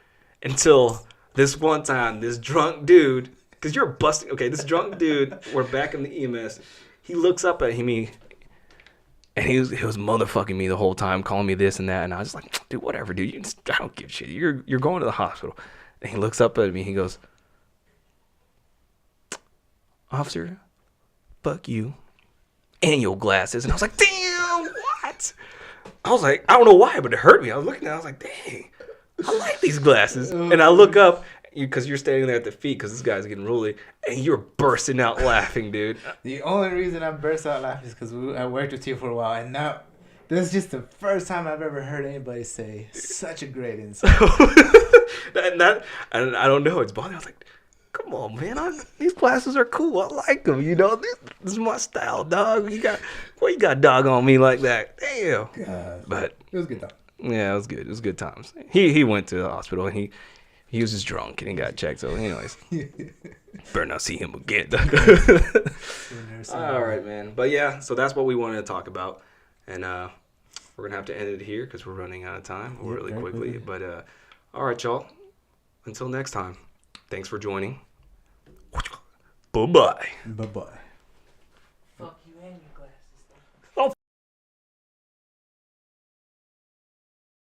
until this one time, this drunk dude, because you're busting. Okay, this drunk dude, we're back in the EMS. He looks up at me, and he was motherfucking me the whole time, calling me this and that. And I was like, dude, whatever, dude. I don't give a shit. You're going to the hospital. And he looks up at me. He goes, officer, fuck you and your glasses. And I was like, damn, what? I was like, I don't know why, but it hurt me. I was looking at it, I was like, dang, I like these glasses. And I look up, because you're standing there at the feet, because this guy's getting rolly, and you're bursting out laughing, dude. The only reason I burst out laughing is because I worked with you for a while, and now this is just the first time I've ever heard anybody say such a great insult. and I don't know, it's bothering. I was like, come on, man. These glasses are cool. I like them. This is my style, dog. You got dog on me like that? Damn. But it was good time. Yeah, it was good. It was good times. He went to the hospital and he was just drunk and he got checked. So, anyways, better not see him again. All right, man. But yeah, so that's what we wanted to talk about, and we're gonna have to end it here because we're running out of time really quickly. But all right, y'all. Until next time. Thanks for joining. Bye-bye. Bye-bye.